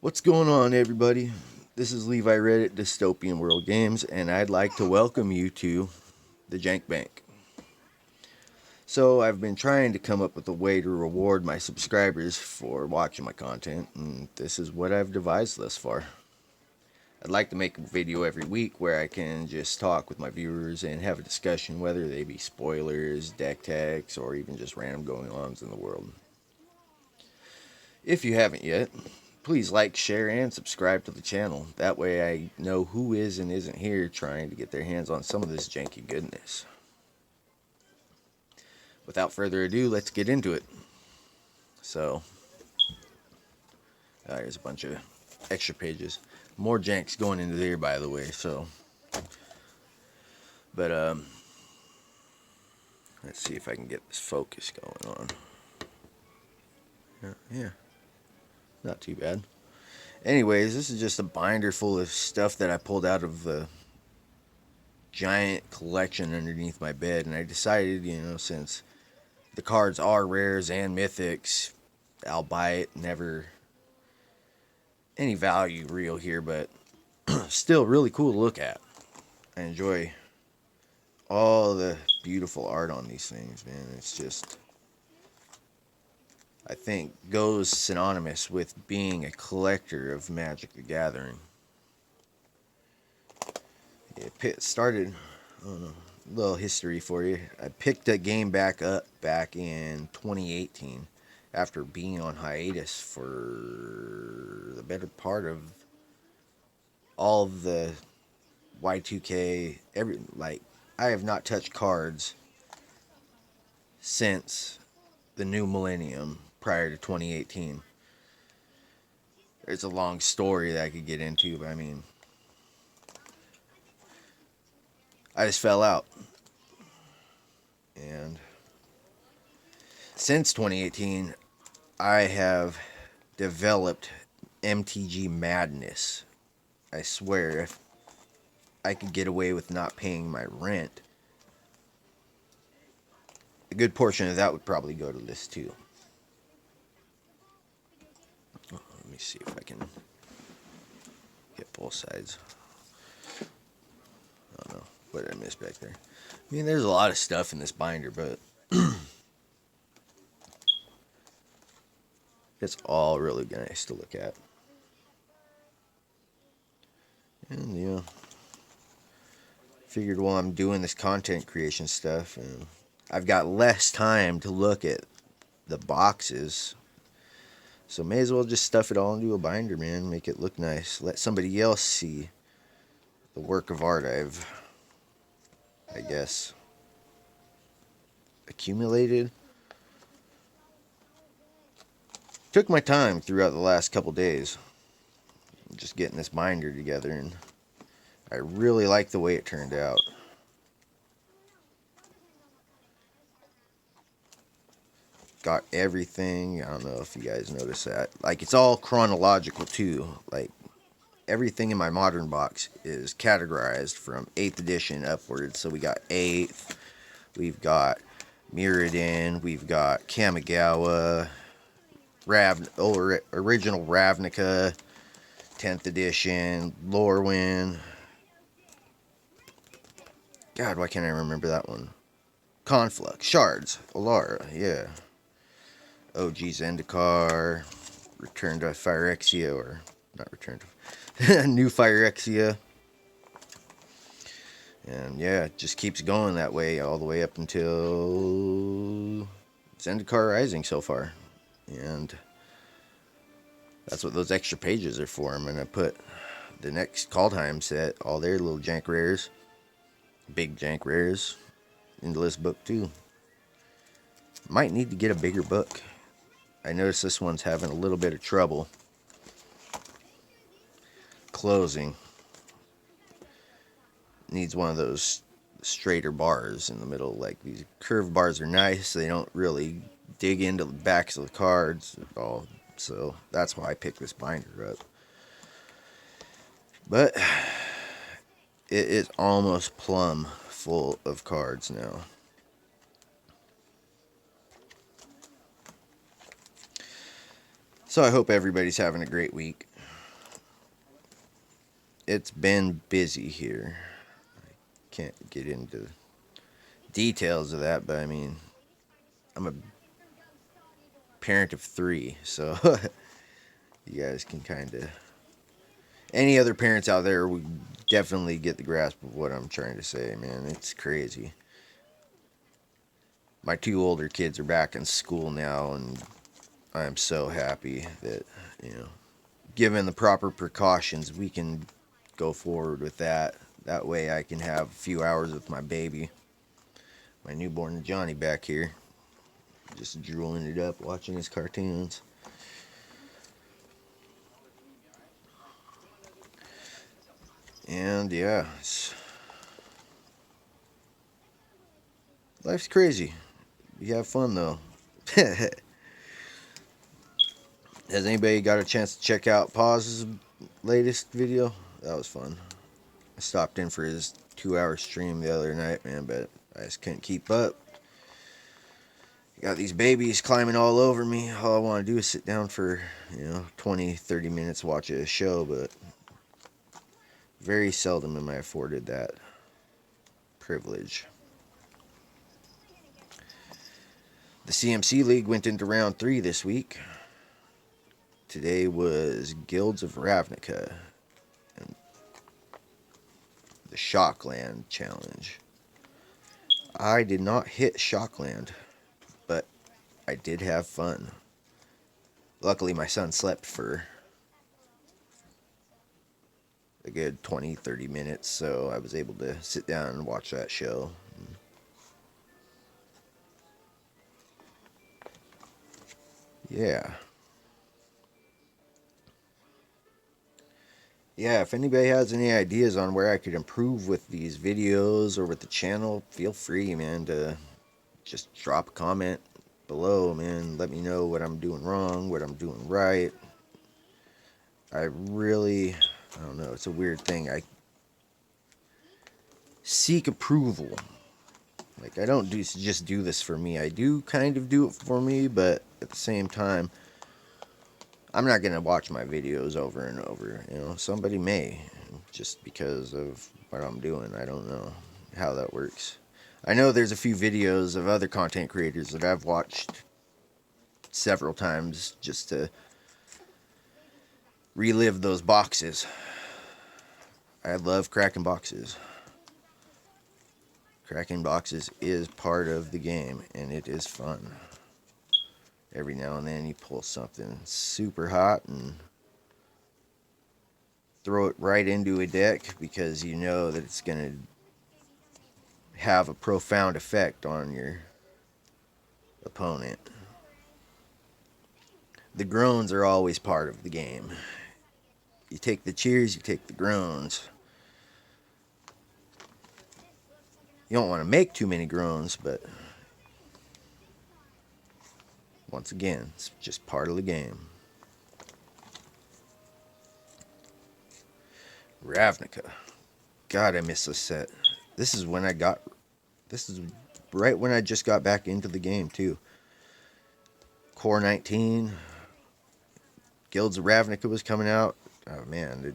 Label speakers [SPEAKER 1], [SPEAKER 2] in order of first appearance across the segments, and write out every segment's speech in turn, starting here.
[SPEAKER 1] What's going on, everybody? This is Levi Reddit Dystopian World Games, and I'd like to welcome you to the Jank Bank. So, I've been trying to come up with a way to reward my subscribers for watching my content, and this is what I've devised thus far. I'd like to make a video every week where I can just talk with my viewers and have a discussion, whether they be spoilers, deck techs, or even just random going-ons in the world. If you haven't yet, please like, share, and subscribe to the channel. That way I know who is and isn't here trying to get their hands on some of this janky goodness. Without further ado, let's get into it. So, there's a bunch of extra pages. More janks going into there, by the way, so. But, let's see if I can get this focus going on. Yeah. Not too bad. Anyways, this is just a binder full of stuff that I pulled out of the giant collection underneath my bed, and I decided, since the cards are rares and mythics, I'll buy it. Never any value real here, but still really cool to look at. I enjoy all the beautiful art on these things, man. It's just, I think, goes synonymous with being a collector of Magic the Gathering. It started, I don't know, a little history for you. I picked that game back up back in 2018 after being on hiatus for the better part of all of the Y2K. I have not touched cards since the new millennium prior to 2018. There's a long story that I could get into, but I mean, I just fell out. And since 2018, I have developed MTG madness. I swear, if I could get away with not paying my rent, a good portion of that would probably go to this too. Let me see if I can get both sides. I don't know. What did I miss back there? I mean, there's a lot of stuff in this binder, but it's all really nice to look at. And, figured while I'm doing this content creation stuff, I've got less time to look at the boxes. So may as well just stuff it all into a binder, man. Make it look nice. Let somebody else see the work of art I've, I guess, accumulated. Took my time throughout the last couple days just getting this binder together, and I really like the way it turned out. Got everything. I don't know if you guys noticed that. Like, it's all chronological too. Like, everything in my modern box is categorized from 8th edition upwards. So we got 8th, we've got Mirrodin, we've got Kamigawa, original Ravnica, 10th edition, Lorwyn. God, why can't I remember that one? Conflux, Shards, Alara, yeah. OG Zendikar, Return to Phyrexia, or not Return to New Phyrexia. And yeah, it just keeps going that way all the way up until Zendikar Rising so far. And that's what those extra pages are for. I'm going to put the next Kaldheim set, all their little jank rares, big jank rares, into this book too. Might need to get a bigger book. I noticed this one's having a little bit of trouble closing. Needs one of those straighter bars in the middle. Like, these curved bars are nice. They don't really dig into the backs of the cards at all. So that's why I picked this binder up. But it is almost plumb full of cards now. So I hope everybody's having a great week. it's been busy here. Can't get into details of that, but I mean, I'm a parent of three, so you guys can kind of. Any other parents out there would definitely get the grasp of what I'm trying to say, man. It's crazy. My two older kids are back in school now, and I'm so happy that, you know, given the proper precautions, we can go forward with that. That way I can have a few hours with my baby. My newborn Johnny back here, just drooling it up, watching his cartoons. And yeah, life's crazy. You have fun though. Has anybody got a chance to check out Paz's latest video? That was fun. I stopped in for his 2 hour stream the other night, man, but I just couldn't keep up. Got these babies climbing all over me. All I want to do is sit down for, 20, 30 minutes, watch a show, but very seldom am I afforded that privilege. The CMC League went into round 3 this week. Today was Guilds of Ravnica and the Shockland Challenge. I did not hit Shockland, but I did have fun. Luckily, my son slept for a good 20, 30 minutes, so I was able to sit down and watch that show. Yeah. Yeah, if anybody has any ideas on where I could improve with these videos or with the channel, feel free, man, to just drop a comment below, man. Let me know what I'm doing wrong, what I'm doing right. I don't know, it's a weird thing. I seek approval. Like, I don't just do this for me. I do kind of do it for me, but at the same time, I'm not going to watch my videos over and over. Somebody may, just because of what I'm doing. I don't know how that works. I know there's a few videos of other content creators that I've watched several times just to relive those boxes. I love cracking boxes. Cracking boxes is part of the game, and it is fun. Every now and then you pull something super hot and throw it right into a deck because you know that it's going to have a profound effect on your opponent. The groans are always part of the game. You take the cheers, you take the groans. You don't want to make too many groans, but once again, it's just part of the game. Ravnica. God, I miss this set. This is right when I just got back into the game, too. Core 19. Guilds of Ravnica was coming out. Oh, man.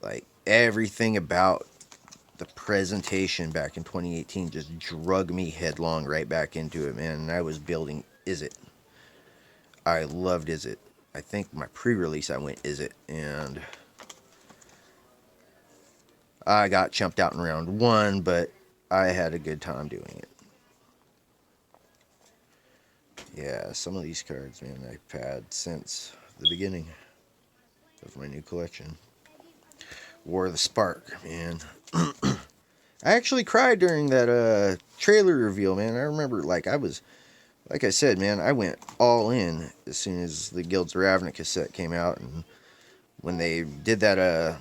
[SPEAKER 1] Like, everything about the presentation back in 2018 just drug me headlong right back into it, man. And I was building Izzet. I loved Izzet. I think my pre-release I went Izzet, and I got chumped out in round 1, but I had a good time doing it. Yeah, some of these cards, man, I've had since the beginning of my new collection. War of the Spark, man. I actually cried during that trailer reveal, man. I remember, like I said, man, I went all in as soon as the Guilds of Ravnica set came out, and when they did that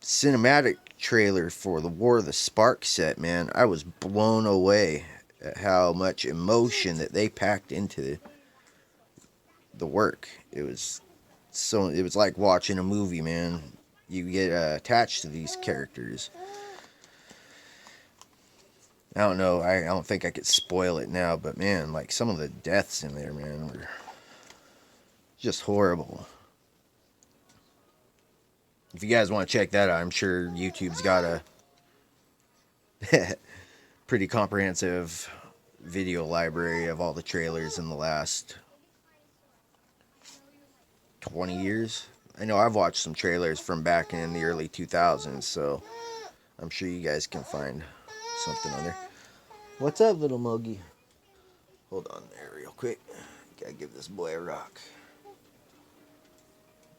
[SPEAKER 1] cinematic trailer for the War of the Spark set, man, I was blown away at how much emotion that they packed into the work. It was like watching a movie, man. You get attached to these characters. I don't know. I don't think I could spoil it now, but man, like some of the deaths in there, man, were just horrible. If you guys want to check that out, I'm sure YouTube's got a pretty comprehensive video library of all the trailers in the last 20 years. I know I've watched some trailers from back in the early 2000s, so I'm sure you guys can find something on there. What's up, little Mogi? Hold on there real quick. Gotta give this boy a rock.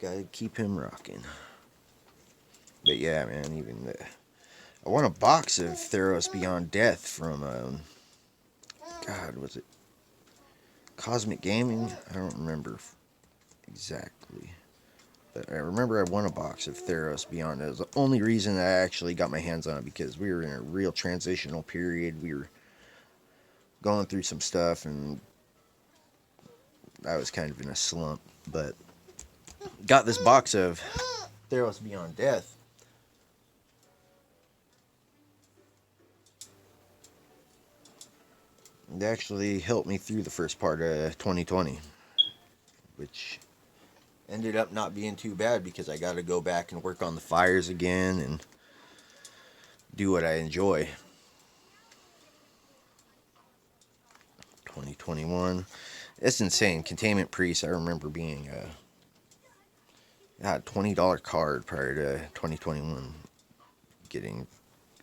[SPEAKER 1] Gotta keep him rocking. But yeah, man, even I won a box of Theros Beyond Death from, God, was it Cosmic Gaming? I don't remember exactly. But I remember I won a box of Theros Beyond. It was the only reason I actually got my hands on it, because we were in a real transitional period. We were going through some stuff, and I was kind of in a slump. But got this box of Theros Beyond Death. It actually helped me through the first part of 2020, which ended up not being too bad, because I got to go back and work on the fires again and do what I enjoy. 2021, it's insane. Containment Priest, I remember being a $20 card prior to 2021 getting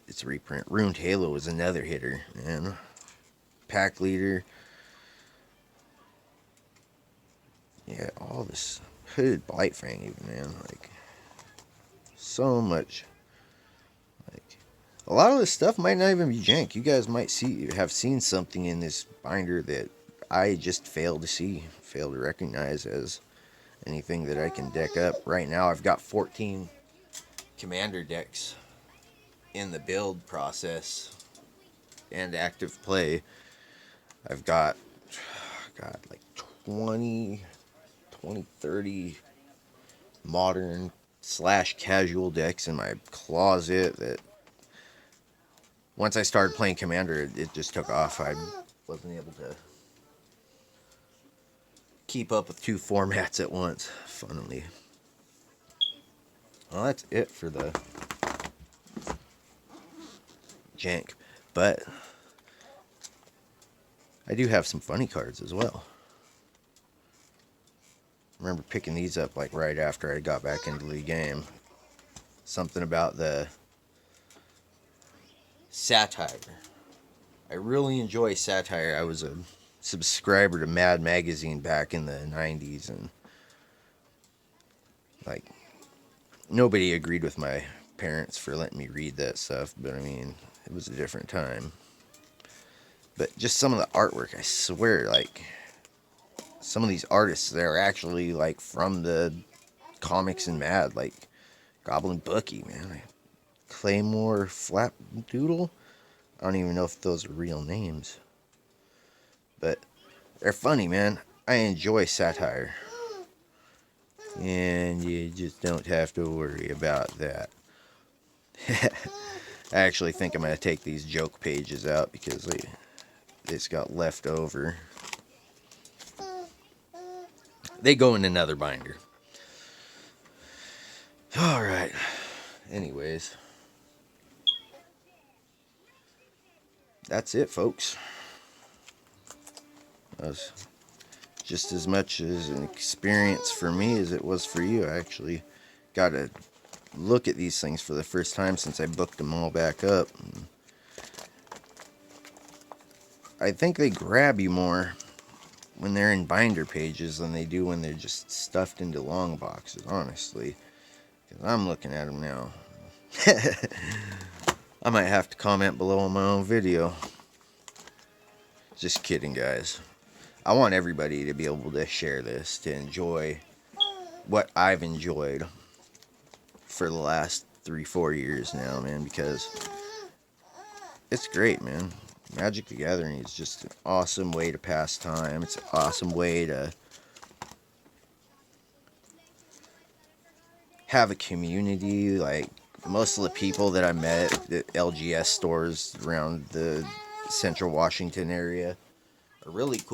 [SPEAKER 1] its reprint. Ruined Halo was another hitter, man. Pack Leader, yeah, all this Hooded Blightfang, even, man, like, so much. Like, a lot of this stuff might not even be jank. You guys might have seen something in this binder that I just failed to recognize as anything that I can deck up. Right now, I've got 14 commander decks in the build process and active play. I've got, God, like 20, 30 modern / casual decks in my closet that once I started playing Commander, it just took off. I wasn't able to keep up with 2 formats at once, funnily. Well, that's it for the jank. But I do have some funny cards as well. I remember picking these up like right after I got back into the game. Something about the satire. I really enjoy satire. I was a subscriber to Mad Magazine back in the 90s, and like, nobody agreed with my parents for letting me read that stuff, but I mean, it was a different time. But just some of the artwork, I swear, like, some of these artists, they're actually like from the comics and Mad, like Goblin Bookie, man. Claymore Flapdoodle. I don't even know if those are real names, but they're funny, man. I enjoy satire, and you just don't have to worry about that. I actually think I'm going to take these joke pages out because they just got left over. They go in another binder. Alright. Anyways. That's it, folks. That was just as much as an experience for me as it was for you. I actually got to look at these things for the first time since I booked them all back up. I think they grab you more when they're in binder pages than they do when they're just stuffed into long boxes, honestly. Because I'm looking at them now. I might have to comment below on my own video. Just kidding, guys. I want everybody to be able to share this, to enjoy what I've enjoyed for the last 3-4 years now, man, because it's great, man. Magic the Gathering is just an awesome way to pass time. It's an awesome way to have a community. Like, most of the people that I met at LGS stores around the Central Washington area are really cool.